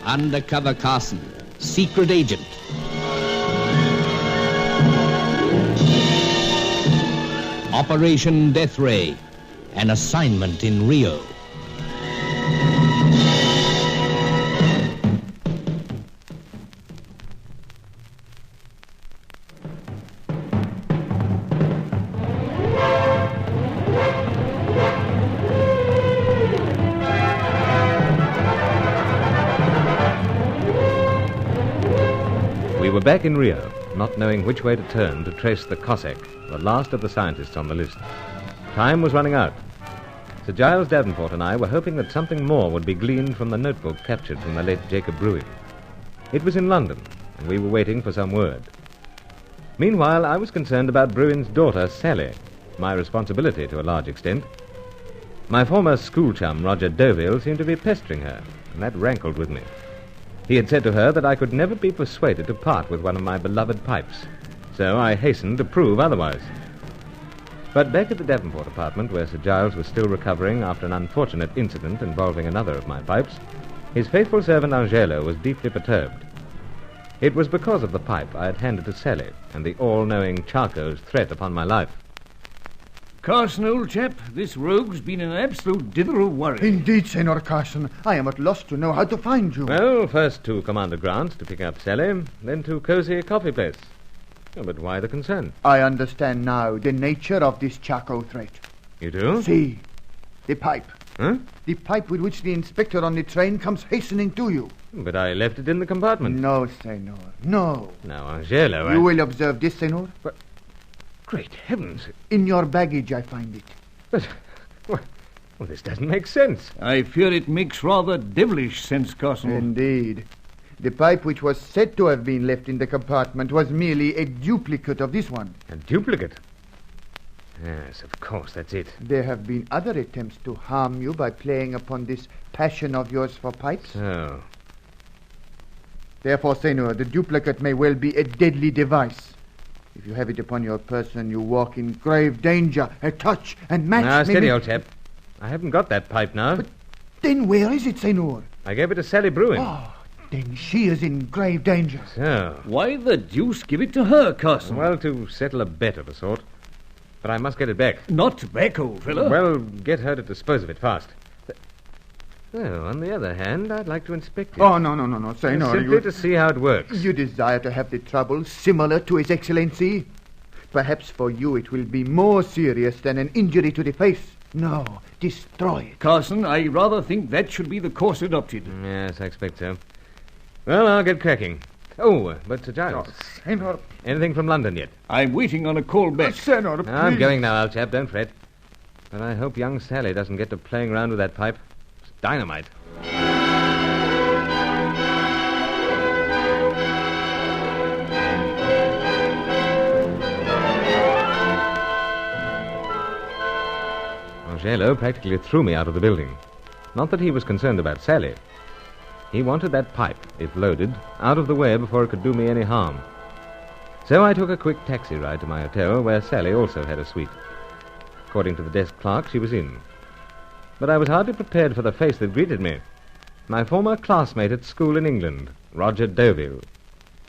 Undercover Carson, secret agent. Operation Death Ray, an assignment in Rio. We were back in Rio, not knowing which way to turn to trace the Cossack, the last of the scientists on the list. Time was running out. Sir Giles Davenport and I were hoping that something more would be gleaned from the notebook captured from the late Jacob Bruin. It was in London, and we were waiting for some word. Meanwhile, I was concerned about Bruin's daughter, Sally, my responsibility to a large extent. My former school chum, Roger Deauville, seemed to be pestering her, and that rankled with me. He had said to her that I could never be persuaded to part with one of my beloved pipes, so I hastened to prove otherwise. But back at the Davenport apartment, where Sir Giles was still recovering after an unfortunate incident involving another of my pipes, his faithful servant Angelo was deeply perturbed. It was because of the pipe I had handed to Sally and the all-knowing Charco's threat upon my life. Carson, old chap, this rogue's been an absolute dither of worry. Indeed, Senor Carson. I am at loss to know how to find you. Well, first to Commander Grant to pick up Sally, then to Cozy Coffee Place. Oh, but why the concern? I understand now the nature of this Charco threat. You do? See, the pipe. Huh? The pipe with which the inspector on the train comes hastening to you. But I left it in the compartment. No, Senor, no. Now, Angelo, You will observe this, Senor. But, great heavens. In your baggage I find it. But, well, this doesn't make sense. I fear it makes rather devilish sense, Carson. Indeed. The pipe which was said to have been left in the compartment was merely a duplicate of this one. A duplicate? Yes, of course, that's it. There have been other attempts to harm you by playing upon this passion of yours for pipes. So, Therefore, Senor, the duplicate may well be a deadly device. If you have it upon your person, you walk in grave danger. A touch and match... now, steady, old chap. I haven't got that pipe now. But then where is it, Senor? I gave it to Sally Bruin. Oh, then she is in grave danger. So, Why the deuce give it to her, Carson? well, to settle a bet of a sort. But I must get it back. Not back, old fellow. Well, get her to dispose of it fast. Oh, on the other hand, I'd like to inspect it. Oh, no, Senor. Simply to see how it works. You desire to have the trouble similar to His Excellency? Perhaps for you it will be more serious than an injury to the face. No, destroy it. Carson, I rather think that should be the course adopted. Yes, I expect so. Well, I'll get cracking. Oh, but Sir Giles, Senor. anything from London yet? I'm waiting on a call back. Senor, please. I'm going now, old chap. Don't fret. But I hope young Sally doesn't get to playing around with that pipe. It's dynamite. Angelo practically threw me out of the building. Not that he was concerned about Sally. He wanted that pipe, if loaded, out of the way before it could do me any harm. So I took a quick taxi ride to my hotel, where Sally also had a suite. According to the desk clerk, she was in. But I was hardly prepared for the face that greeted me. My former classmate at school in England, Roger Deauville.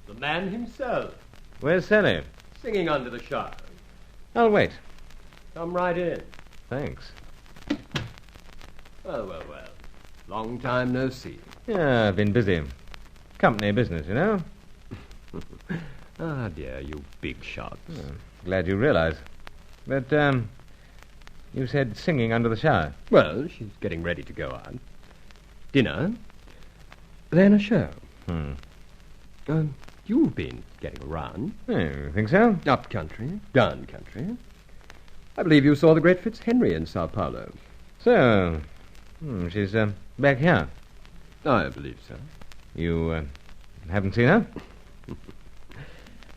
The man himself, Where's Sally? singing under the shower. I'll wait. Come right in. Thanks. Well. Long time no see. Yeah, I've been busy. Company business, you know. Ah, dear, you big shots. Glad you realize. But, you said singing under the shower. Well, she's getting ready to go on. Dinner, then a show. You've been getting around. You think so? Up country, down country. I believe you saw the great Fitzhenry in Sao Paulo. So, she's back here. I believe so. You haven't seen her?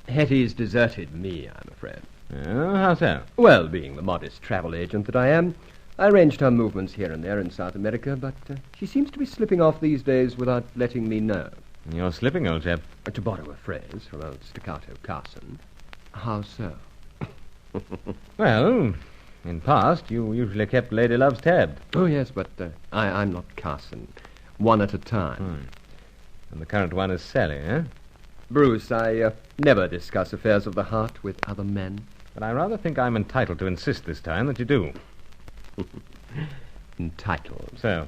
Hetty's deserted me, I'm afraid. Oh, how so? Well, being the modest travel agent that I am, I arranged her movements here and there in South America, but she seems to be slipping off these days without letting me know. You're slipping, old chap. To borrow a phrase from old Staccato Carson. How so? Well, in past, you usually kept Lady Love's tab. Oh, yes, but I'm not Carson. One at a time. And the current one is Sally, eh? Bruce, I never discuss affairs of the heart with other men. But I rather think I'm entitled to insist this time that you do. Entitled. So?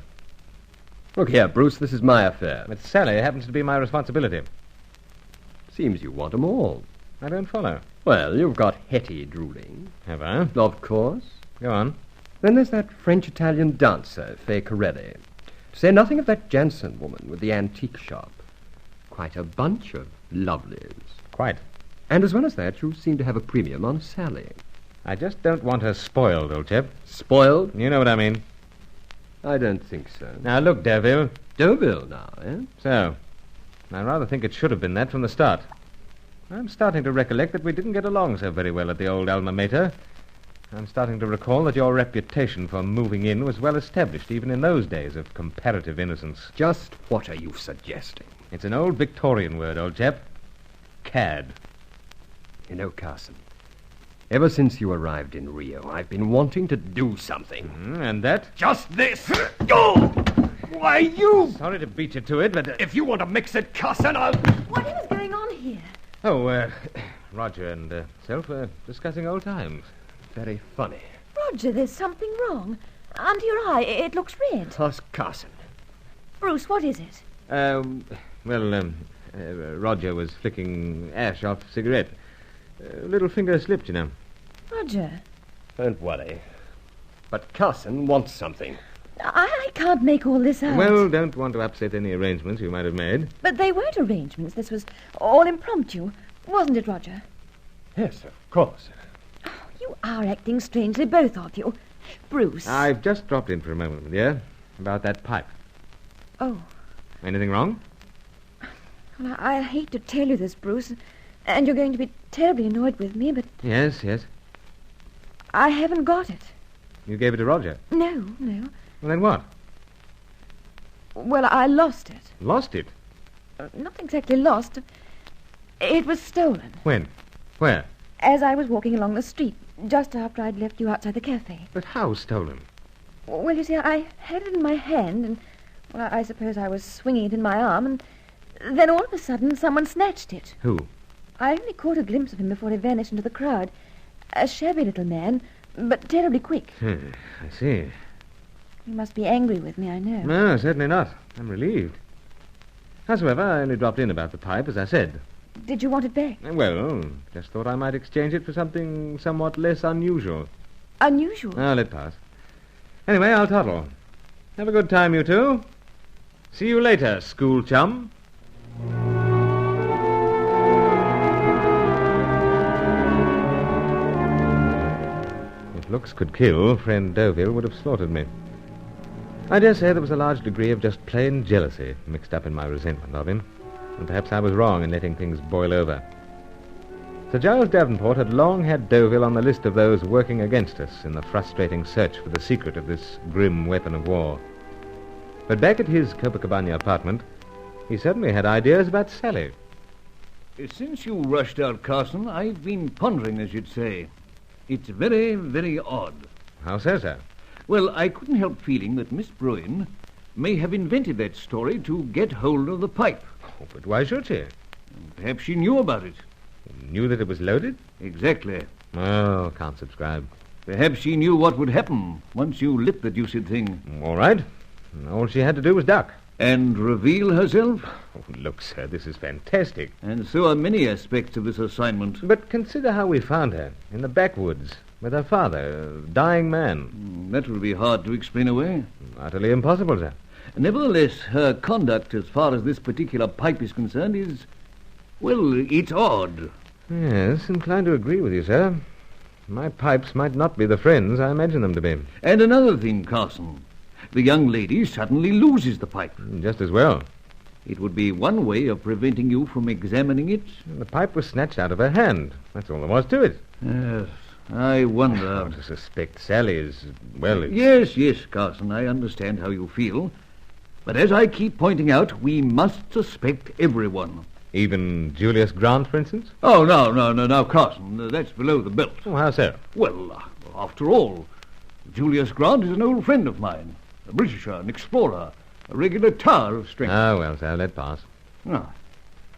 Look here, Bruce, this is my affair. But Sally happens to be my responsibility. Seems you want 'em all. I don't follow. Well, you've got Hetty drooling. Have I? Of course. Go on. Then there's that French-Italian dancer, Fay Corelli. To say nothing of that Jansen woman with the antique shop. Quite a bunch of lovelies. Quite. And as well as that, you seem to have a premium on Sally. I just don't want her spoiled, old chap. Spoiled? You know what I mean. I don't think so. Now, look, Derville. Deauville now, eh? So, I rather think it should have been that from the start. I'm starting to recollect that we didn't get along so very well at the old alma mater. I'm starting to recall that your reputation for moving in was well established even in those days of comparative innocence. Just what are you suggesting? It's an old Victorian word, old chap. Cad. You know, Carson, ever since you arrived in Rio, I've been wanting to do something. And that? Just this. Oh! Why, you... Sorry to beat you to it, but... If you want to mix it, Carson, I'll... What is going on here? Oh, Roger and self were discussing old times. Very funny. Roger, there's something wrong. Under your eye, it looks red. Ask Carson. Bruce, what is it? Roger was flicking ash off a cigarette. Little finger slipped, you know. Roger, Don't worry. But Carson wants something. I can't make all this out. Well, don't want to upset any arrangements you might have made. But they weren't arrangements. This was all impromptu. Wasn't it, Roger? Yes, of course. You are acting strangely, both of you. Bruce. I've just dropped in for a moment, dear, about that pipe. Oh. Anything wrong? Well, I hate to tell you this, Bruce, and you're going to be terribly annoyed with me, but Yes. I haven't got it. You gave it to Roger. No. Well, then what? Well, I lost it. Lost it? Not exactly lost. It was stolen. When? Where? As I was walking along the street, just after I'd left you outside the cafe. But how stolen? Well, you see, I had it in my hand, and well, I suppose I was swinging it in my arm, and then all of a sudden someone snatched it. Who? I only caught a glimpse of him before he vanished into the crowd. A shabby little man, but terribly quick. I see. You must be angry with me, I know. No, certainly not. I'm relieved. Howsoever, I only dropped in about the pipe, as I said. Did you want it back? Well, just thought I might exchange it for something somewhat less unusual. Unusual? Let it pass. Anyway, I'll toddle. Have a good time, you two. See you later, school chum. If looks could kill, friend Deauville would have slaughtered me. I dare say there was a large degree of just plain jealousy mixed up in my resentment of him, and perhaps I was wrong in letting things boil over. Sir Giles Davenport had long had Deauville on the list of those working against us in the frustrating search for the secret of this grim weapon of war. But back at his Copacabana apartment, he certainly had ideas about Sally. Since you rushed out, Carson, I've been pondering, as you'd say. It's very, very odd. How so, sir? Well, I couldn't help feeling that Miss Bruin may have invented that story to get hold of the pipe. Oh, but why should she? Perhaps she knew about it. Knew that it was loaded? Exactly. Oh, can't subscribe. Perhaps she knew what would happen once you lit the deuced thing. All right. All she had to do was duck. And reveal herself? Oh, look, sir, this is fantastic. And so are many aspects of this assignment. But consider how we found her, in the backwoods, with her father, a dying man. That will be hard to explain away. Utterly impossible, sir. Nevertheless, her conduct as far as this particular pipe is concerned is, well, it's odd. Yes, inclined to agree with you, sir. My pipes might not be the friends I imagine them to be. And another thing, Carson. The young lady suddenly loses the pipe. Just as well. It would be one way of preventing you from examining it. The pipe was snatched out of her hand. That's all there was to it. Yes, I wonder. Oh, to suspect Sally is, well, it's... Yes, Carson, I understand how you feel. But as I keep pointing out, we must suspect everyone. Even Julius Grant, for instance? Oh, no, Carson, that's below the belt. Oh, how so? Well, after all, Julius Grant is an old friend of mine. A Britisher, an explorer, a regular tower of strength. Ah, well, sir, let pass. Ah,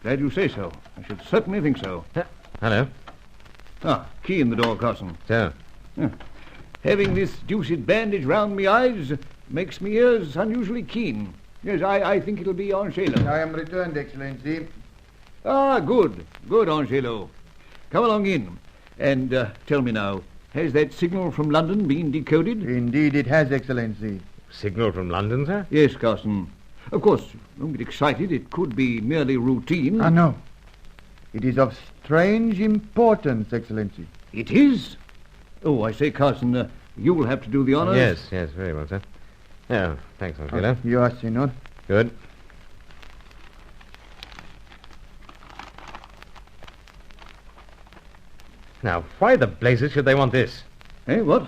glad you say so. I should certainly think so. Hello. Key in the door, Carson. So, Having this deuced bandage round me eyes makes me ears unusually keen. Yes, I think it'll be Angelo. I am returned, Excellency. Good. Good, Angelo. Come along in. And tell me now, has that signal from London been decoded? Indeed it has, Excellency. signal from London, sir? Yes, Carson. Of course, don't get excited. It could be merely routine. No. It is of strange importance, Excellency. It is? Oh, I say, Carson, you'll have to do the honors. Yes, very well, sir. Oh, thanks, Angelo. Yes, Senor. Good. Now, why the blazes should they want this? Eh, what?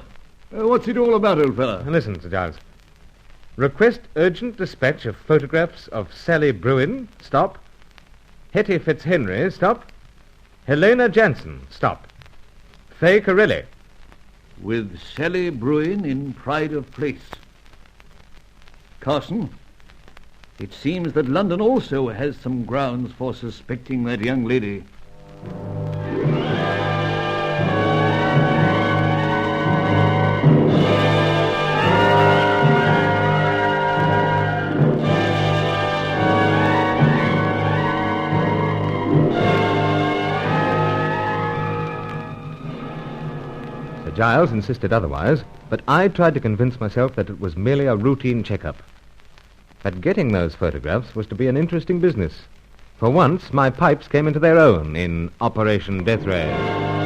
What's it all about, old fella? Listen, Sir Giles. Request urgent dispatch of photographs of Sally Bruin. Stop. Hetty Fitzhenry. Stop. Helena Jansen. Stop. Faye Corelli. With Sally Bruin in pride of place. Carson, it seems that London also has some grounds for suspecting that young lady. Giles insisted otherwise, but I tried to convince myself that it was merely a routine checkup. That getting those photographs was to be an interesting business. For once, my pipes came into their own in Operation Death Ray.